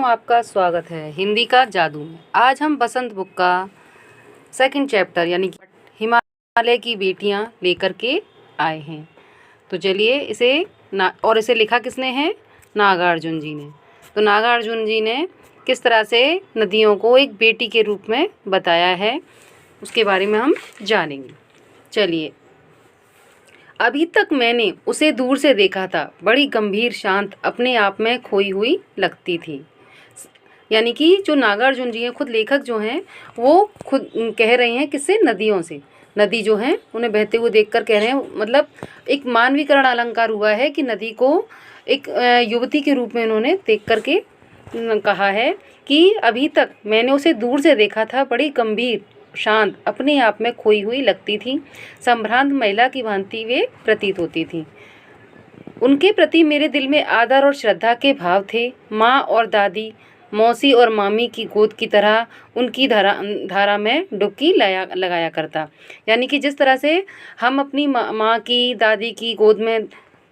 आपका स्वागत है हिंदी का जादू में। आज हम बसंत बुक का सेकंड चैप्टर यानी कि हिमालय की बेटियां लेकर के आए हैं। तो चलिए इसे लिखा किसने है? नागार्जुन जी ने। तो नागार्जुन जी ने किस तरह से नदियों को एक बेटी के रूप में बताया है उसके बारे में हम जानेंगे। चलिए। अभी तक मैंने उसे दूर से देखा था, बड़ी गंभीर, शांत, अपने आप में खोई हुई लगती थी। यानी कि जो नागार्जुन जी हैं, खुद लेखक जो हैं, वो खुद कह रहे हैं किससे? नदियों से। नदी जो हैं उन्हें बहते हुए देखकर कह रहे हैं, मतलब एक मानवीकरण अलंकार हुआ है कि नदी को एक युवती के रूप में उन्होंने देख कर के कहा है कि अभी तक मैंने उसे दूर से देखा था, बड़ी गंभीर, शांत, अपने आप में खोई हुई लगती थी, संभ्रांत महिला की भांति वे प्रतीत होती थी। उनके प्रति मेरे दिल में आदर और श्रद्धा के भाव थे। माँ और दादी, मौसी और मामी की गोद की तरह उनकी धारा में डुबकी लगाया करता। यानी कि जिस तरह से हम अपनी माँ की, दादी की गोद में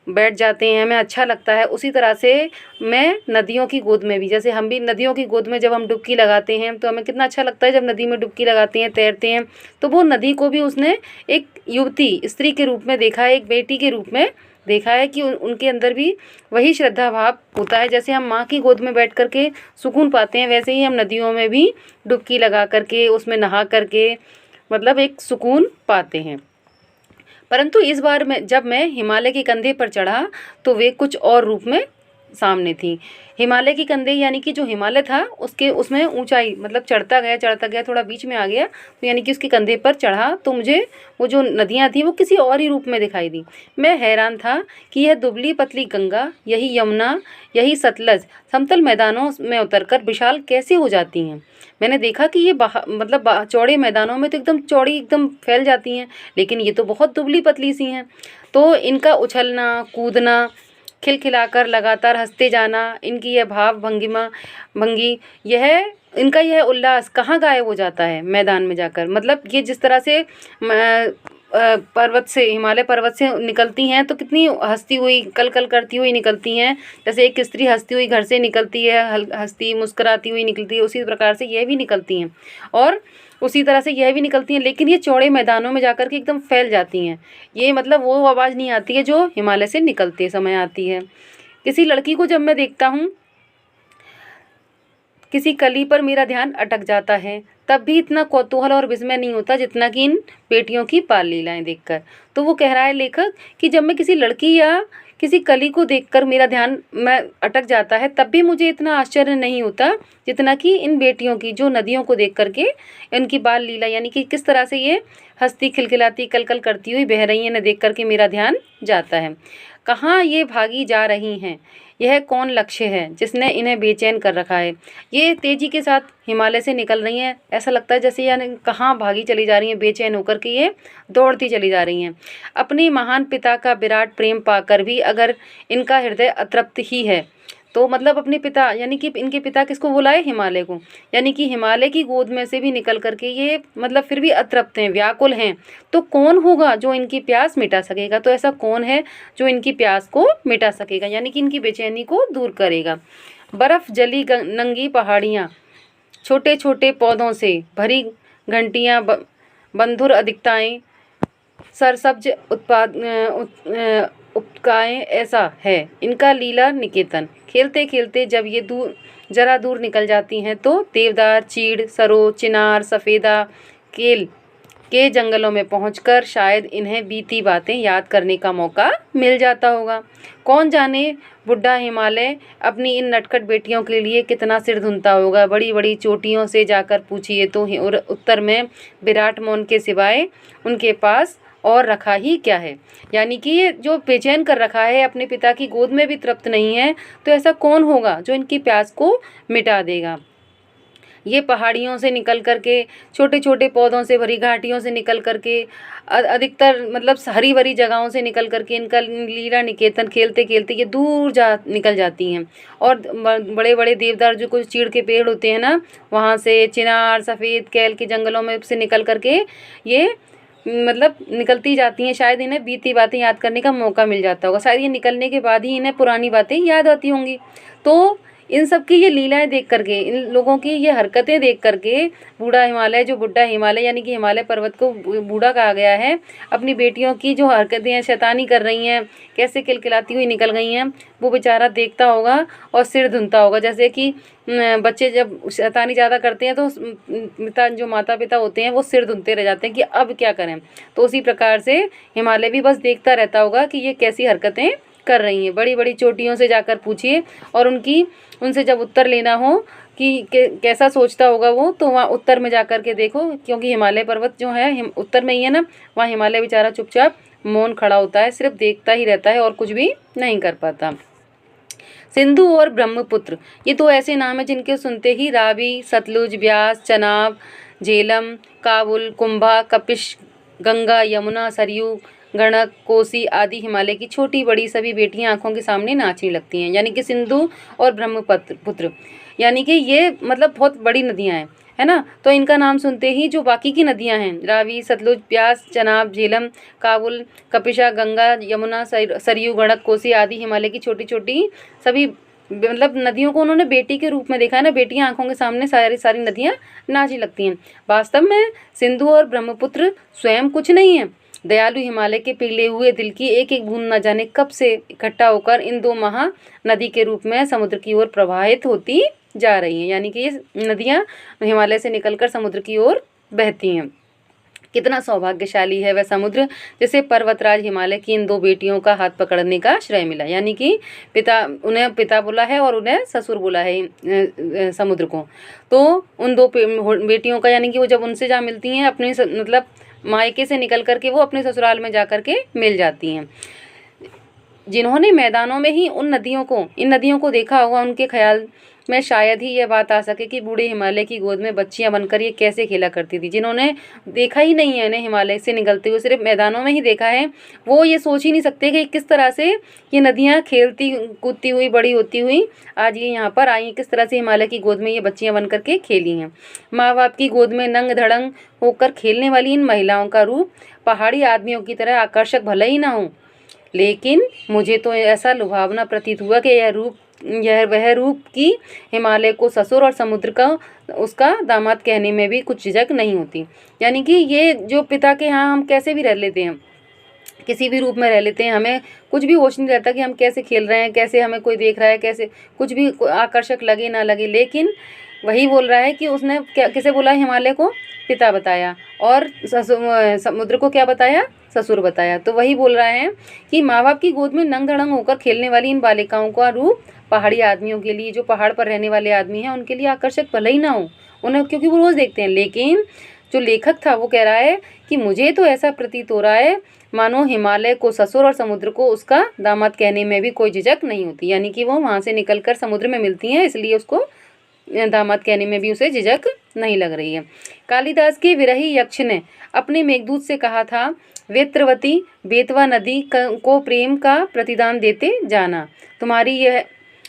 बैठ जाते हैं, हमें अच्छा लगता है, उसी तरह से मैं नदियों की गोद में भी, जैसे हम भी नदियों की गोद में जब हम डुबकी लगाते हैं तो हमें कितना अच्छा लगता है जब नदी में डुबकी लगाते हैं, तैरते हैं। तो वो नदी को भी उसने एक युवती, स्त्री के रूप में देखा है, एक बेटी के रूप में देखा है कि उनके अंदर भी वही श्रद्धा भाव होता है। जैसे हम माँ की गोद में बैठ कर के सुकून पाते हैं, वैसे ही हम नदियों में भी डुबकी लगा करके, उसमें नहा करके मतलब एक सुकून पाते हैं। परंतु इस बार जब मैं हिमालय के कंधे पर चढ़ा तो वे कुछ और रूप में सामने थी। हिमालय के कंधे यानी कि जो हिमालय था उसमें ऊंचाई, मतलब चढ़ता गया, थोड़ा बीच में आ गया, तो यानी कि उसके कंधे पर चढ़ा तो मुझे वो जो नदियाँ थी वो किसी और ही रूप में दिखाई दी। मैं हैरान था कि यह दुबली पतली गंगा, यही यमुना, यही सतलज समतल मैदानों में उतरकर विशाल कैसे हो जाती हैं। मैंने देखा कि ये चौड़े मैदानों में तो एकदम चौड़ी, एकदम फैल जाती हैं, लेकिन ये तो बहुत दुबली पतली सी हैं। तो इनका उछलना, कूदना, खिलखिलाकर लगातार हंसते जाना, इनकी यह भंगी, इनका यह उल्लास कहाँ गायब हो जाता है मैदान में जाकर। मतलब ये जिस तरह से हिमालय पर्वत से निकलती हैं तो कितनी हंसती हुई, कल कल करती हुई निकलती हैं। जैसे एक स्त्री हंसती हुई घर से निकलती है, हंसती मुस्कुराती हुई निकलती है, उसी प्रकार से यह भी निकलती हैं और उसी तरह से यह भी निकलती हैं, लेकिन ये चौड़े मैदानों में जाकर के एकदम फैल जाती हैं। ये मतलब वो आवाज़ नहीं आती है जो हिमालय से निकलते समय आती है। किसी लड़की को जब मैं देखता हूँ, किसी कली पर मेरा ध्यान अटक जाता है, तब भी इतना कौतूहल और विस्मय नहीं होता जितना कि इन बेटियों की बाल लीलाएं देखकर। तो वो कह रहा है लेखक कि जब मैं किसी लड़की या किसी कली को देखकर मेरा ध्यान अटक जाता है, तब भी मुझे इतना आश्चर्य नहीं होता जितना कि इन बेटियों की, जो नदियों को देख करके इनकी बाल लीला, यानी कि किस तरह से ये हंसती, खिलखिलाती, कल कल करती हुई बह रही हैं, इन्हें देख करके मेरा ध्यान जाता है। कहाँ ये भागी जा रही हैं? यह कौन लक्ष्य है जिसने इन्हें बेचैन कर रखा है? ये तेजी के साथ हिमालय से निकल रही हैं, ऐसा लगता है जैसे यानी कहाँ भागी चली जा रही हैं, बेचैन होकर के ये दौड़ती चली जा रही हैं। अपने महान पिता का विराट प्रेम पाकर भी अगर इनका हृदय अतृप्त ही है, तो मतलब अपने पिता, यानी कि इनके पिता किसको बुलाए? हिमालय को। यानी कि हिमालय की गोद में से भी निकल करके ये मतलब फिर भी अतृप्त हैं, व्याकुल हैं। तो कौन होगा जो इनकी प्यास मिटा सकेगा? तो ऐसा कौन है जो इनकी प्यास को मिटा सकेगा, यानी कि इनकी बेचैनी को दूर करेगा? बर्फ जली नंगी पहाड़ियाँ, छोटे छोटे पौधों से भरी घंटियाँ, बंधुर अधिकताएँ, सरसब्ज उपकाएँ, ऐसा है इनका लीला निकेतन। खेलते खेलते जब ये जरा दूर निकल जाती हैं तो देवदार, चीड़, सरो, चिनार, सफ़ेदा, केल के जंगलों में पहुंचकर शायद इन्हें बीती बातें याद करने का मौका मिल जाता होगा। कौन जाने बुढ़ा हिमालय अपनी इन नटखट बेटियों के लिए कितना सिर धुनता होगा। बड़ी बड़ी चोटियों से जाकर पूछिए तो उत्तर में विराट मौन के सिवाय उनके पास और रखा ही क्या है। यानी कि ये जो बेचैन कर रखा है, अपने पिता की गोद में भी तृप्त नहीं है, तो ऐसा कौन होगा जो इनकी प्यास को मिटा देगा। ये पहाड़ियों से निकल करके, छोटे छोटे पौधों से भरी घाटियों से निकल करके, अधिकतर मतलब हरी भरी जगहों से निकल करके इनका लीला निकेतन खेलते खेलते ये दूर निकल जाती हैं। और बड़े बड़े देवदार, जो कुछ चीड़ के पेड़ होते हैं ना, वहाँ से, चिनार, सफ़ेद कैल के जंगलों में से निकल करके ये मतलब निकलती जाती हैं। शायद इन्हें बीती बातें याद करने का मौका मिल जाता होगा, शायद ये निकलने के बाद ही इन्हें पुरानी बातें याद आती होंगी। तो इन सब की ये लीलाएं देख करके, इन लोगों की ये हरकतें देख करके बूढ़ा हिमालय, जो बुढ़ा हिमालय यानी कि हिमालय पर्वत को बूढ़ा कहा गया है, अपनी बेटियों की जो हरकतें हैं, शैतानी कर रही हैं, कैसे किलकिलाती हुई निकल गई हैं, वो बेचारा देखता होगा और सिर धुनता होगा। जैसे कि बच्चे जब शैतानी ज़्यादा करते हैं तो जो माता पिता होते हैं वो सिर धुनते रह जाते हैं कि अब क्या करें। तो उसी प्रकार से हिमालय भी बस देखता रहता होगा कि ये कैसी हरकतें कर रही हैं। बड़ी बड़ी चोटियों से जाकर पूछिए और उनसे जब उत्तर लेना हो कि कैसा सोचता होगा वो, तो वहाँ उत्तर में जाकर के देखो, क्योंकि हिमालय पर्वत जो है उत्तर में ही है ना, वहाँ हिमालय बेचारा चुपचाप मौन खड़ा होता है, सिर्फ देखता ही रहता है और कुछ भी नहीं कर पाता। सिंधु और ब्रह्मपुत्र, ये तो ऐसे नाम है जिनके सुनते ही रावी, सतलुज, ब्यास, चनाब, झेलम, काबुल, कुंभा, कपिश, गंगा, यमुना, सरयू, गंडक, कोसी आदि हिमालय की छोटी बड़ी सभी बेटियां आंखों के सामने नाचने लगती हैं। यानी कि सिंधु और ब्रह्मपुत्र यानी कि ये मतलब बहुत बड़ी नदियां हैं, है ना। तो इनका नाम सुनते ही जो बाकी की नदियां हैं, रावी, सतलुज, ब्यास, चनाब, झेलम, काबुल, कपिशा, गंगा, यमुना, सरयू, गंडक, कोसी आदि हिमालय की छोटी छोटी सभी मतलब नदियों को उन्होंने बेटी के रूप में देखा है ना। बेटियां आंखों के सामने सारी सारी नदियां नाचने लगती हैं। वास्तव में सिंधु और ब्रह्मपुत्र स्वयं कुछ नहीं है। दयालु हिमालय के पिघले हुए दिल की एक एक बूंद न जाने कब से इकट्ठा होकर इन दो महानदी के रूप में समुद्र की ओर प्रवाहित होती जा रही हैं। यानी कि ये नदियाँ हिमालय से निकलकर समुद्र की ओर बहती हैं। कितना सौभाग्यशाली है वह समुद्र जिसे पर्वतराज हिमालय की इन दो बेटियों का हाथ पकड़ने का श्रेय मिला। यानी कि उन्हें पिता बोला है और उन्हें ससुर बोला है समुद्र को। तो उन दो बेटियों का, यानी कि वो जब उनसे जा मिलती हैं अपने मतलब मायके से निकल करके वो अपने ससुराल में जा कर के मिल जाती हैं। जिन्होंने मैदानों में ही इन नदियों को देखा होगा, उनके ख्याल में शायद ही यह बात आ सके कि बूढ़े हिमालय की गोद में बच्चियां बनकर ये कैसे खेला करती थी। जिन्होंने देखा ही नहीं है इन्हें हिमालय से निकलते हुए, सिर्फ मैदानों में ही देखा है, वो ये सोच ही नहीं सकते कि किस तरह से ये नदियाँ खेलती कूदती हुई बड़ी होती हुई आज ये यहाँ पर आई, किस तरह से हिमालय की गोद में ये बच्चियाँ बन करके खेली हैं। माँ बाप की गोद में नंग धड़ंग होकर खेलने वाली इन महिलाओं का रूप पहाड़ी आदमियों की तरह आकर्षक भले ही ना हो, लेकिन मुझे तो ऐसा लुभावना प्रतीत हुआ कि यह वह रूप की हिमालय को ससुर और समुद्र का उसका दामाद कहने में भी कुछ झिझक नहीं होती। यानी कि ये जो पिता के यहाँ हम कैसे भी रह लेते हैं, किसी भी रूप में रह लेते हैं, हमें कुछ भी होश नहीं रहता कि हम कैसे खेल रहे हैं, कैसे हमें कोई देख रहा है, कैसे कुछ भी आकर्षक लगे ना लगे। लेकिन वही बोल रहा है कि उसने किसे बोला, हिमालय को पिता बताया और समुद्र को क्या बताया, ससुर बताया। तो वही बोल रहा है कि माँ बाप की गोद में नंग धड़ंग होकर खेलने वाली इन बालिकाओं का रूप पहाड़ी आदमियों के लिए, जो पहाड़ पर रहने वाले आदमी हैं, उनके लिए आकर्षक भले ही ना हो उन्हें, क्योंकि वो रोज़ देखते हैं। लेकिन जो लेखक था वो कह रहा है कि मुझे तो ऐसा प्रतीत हो रहा है मानो हिमालय को ससुर और समुद्र को उसका दामाद कहने में भी कोई झिझक नहीं होती। यानी कि वो वहाँ से निकलकर समुद्र में मिलती हैं, इसलिए उसको दामाद कहने में भी उसे झिझक नहीं लग रही है। कालिदास के विरही यक्ष ने अपने मेघदूत से कहा था, वेत्रवती बेतवा नदी को प्रेम का प्रतिदान देते जाना, तुम्हारी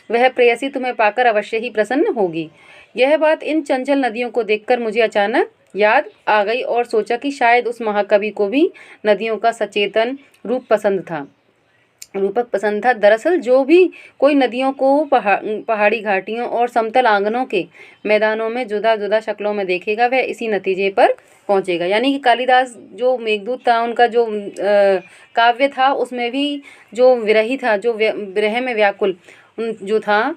वह प्रेयसी तुम्हें पाकर अवश्य ही प्रसन्न होगी। यह बात इन चंचल नदियों को देखकर मुझे अचानक याद आ गई और सोचा कि शायद उस महाकवि को भी नदियों का सचेतन रूपक पसंद था। दरअसल जो भी कोई नदियों को पहाड़ी घाटियों और समतल आंगनों के मैदानों में जुदा जुदा शक्लों में देखेगा, वह इसी नतीजे पर पहुंचेगा। यानी कि कालिदास जो मेघदूत था, उनका जो काव्य था, उसमें भी जो विरही था, जो विरह में व्याकुल जो था,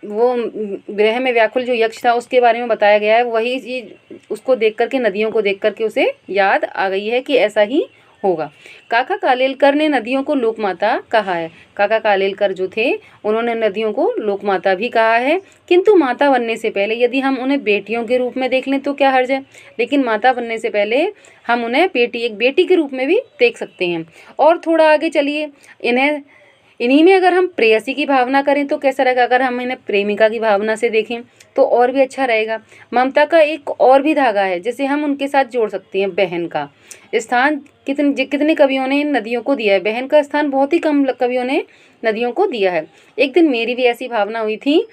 वो विरह में व्याकुल जो यक्ष था, उसके बारे में बताया गया है। वही चीज़ उसको देख करके, नदियों को देख करके उसे याद आ गई है कि ऐसा ही होगा। काका कालेलकर ने नदियों को लोकमाता कहा है। काका कालेलकर जो थे, उन्होंने नदियों को लोकमाता भी कहा है, किंतु माता बनने से पहले यदि हम उन्हें बेटियों के रूप में देख लें तो क्या हर्ज है, लेकिन माता बनने से पहले हम उन्हें एक बेटी के रूप में भी देख सकते हैं। और थोड़ा आगे चलिए, इन्हीं में अगर हम प्रेयसी की भावना करें तो कैसा रहेगा, अगर हम इन्हें प्रेमिका की भावना से देखें तो और भी अच्छा रहेगा। ममता का एक और भी धागा है जिसे हम उनके साथ जोड़ सकते हैं, बहन का स्थान कितने कवियों ने इन नदियों को दिया है। बहन का स्थान बहुत ही कम कवियों ने नदियों को दिया है। एक दिन मेरी भी ऐसी भावना हुई थी।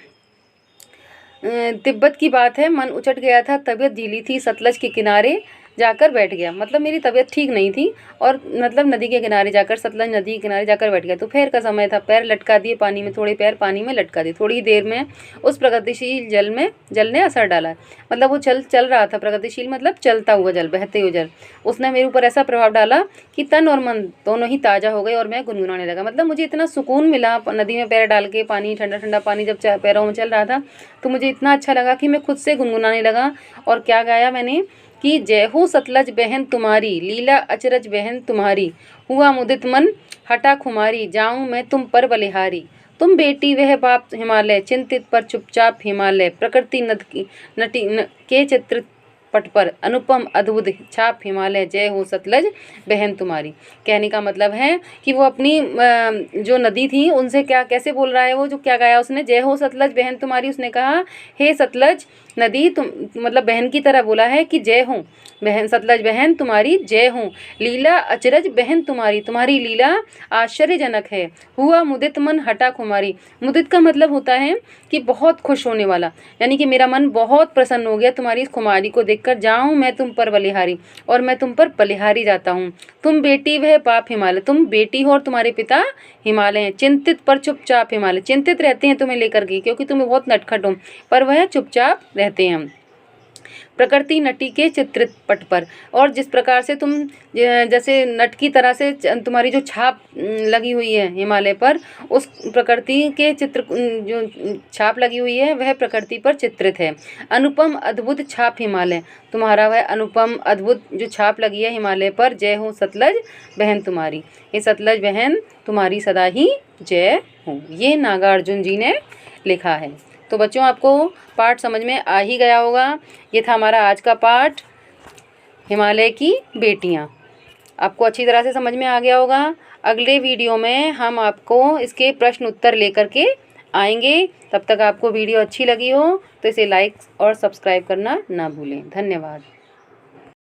तिब्बत की बात है, मन उचट गया था, तबीयत ढीली थी, सतलज के किनारे जाकर बैठ गया, मतलब मेरी तबीयत ठीक नहीं थी और मतलब नदी के किनारे जाकर, सतलज नदी के किनारे जाकर बैठ गया। दोपहर का समय था, पैर लटका दिए पानी में, थोड़े पैर पानी में लटका दिए। थोड़ी देर में उस प्रगतिशील जल ने असर डाला, मतलब वो चल रहा था। प्रगतिशील मतलब चलता हुआ जल, बहते हुए जल। उसने मेरे ऊपर ऐसा प्रभाव डाला कि तन और मन दोनों ही ताज़ा हो गए और मैं गुनगुनाने लगा। मतलब मुझे इतना सुकून मिला नदी में पैर डाल के, पानी ठंडा ठंडा पानी जब पैरों में चल रहा था तो मुझे इतना अच्छा लगा कि मैं खुद से गुनगुनाने लगा। और क्या गाया मैंने कि जय हो सतलज बहन तुम्हारी, लीला अचरज बहन तुम्हारी, हुआ मुदित मन हटा खुमारी, जाऊं मैं तुम पर बलिहारी। तुम बेटी वह बाप हिमालय, चिंतित पर चुपचाप हिमालय, प्रकृति के चित्र पट पर, अनुपम अद्भुत छाप हिमालय, जय हो सतलज बहन तुम्हारी। कहने का मतलब है कि वो अपनी जो नदी थी उनसे क्या कैसे बोल रहा है, वो जो क्या गाया उसने, जय हो सतलज बहन तुम्हारी। उसने कहा हे सतलज नदी, तुम मतलब बहन की तरह बोला है कि जय हो बहन, सतलज बहन तुम्हारी जय हो, लीला अचरज बहन तुम्हारी, तुम्हारी लीला आश्चर्यजनक है, हुआ मुदित मन हटा खुमारी। मुदित का मतलब होता है कि बहुत खुश होने वाला, यानी कि मेरा मन बहुत प्रसन्न हो गया तुम्हारी इस खुमारी को देखकर। जाऊं मैं तुम पर बलिहारी, और मैं तुम पर बलिहारी जाता हूँ। तुम बेटी वह बाप हिमालय, तुम बेटी हो और तुम्हारे पिता हिमालय हैं। चिंतित पर चुपचाप हिमालय, चिंतित रहते हैं तुम्हें लेकर के, क्योंकि तुम बहुत नटखट हो, पर वह चुपचाप रहते हैं। प्रकृति नटी के चित्रित पट पर, और जिस प्रकार से तुम जैसे नट की तरह से तुम्हारी जो छाप लगी हुई है हिमालय पर, उस प्रकृति के चित्र जो छाप लगी हुई है वह प्रकृति पर चित्रित है। अनुपम अद्भुत छाप हिमालय, तुम्हारा वह अनुपम अद्भुत जो छाप लगी है हिमालय पर। जय हो सतलज बहन तुम्हारी, ये सतलज बहन तुम्हारी सदा ही जय हो। ये नागार्जुन जी ने लिखा है। तो बच्चों आपको पाठ समझ में आ ही गया होगा। ये था हमारा आज का पाठ, हिमालय की बेटियां। आपको अच्छी तरह से समझ में आ गया होगा। अगले वीडियो में हम आपको इसके प्रश्न उत्तर लेकर के आएंगे। तब तक आपको वीडियो अच्छी लगी हो तो इसे लाइक और सब्सक्राइब करना ना भूलें। धन्यवाद।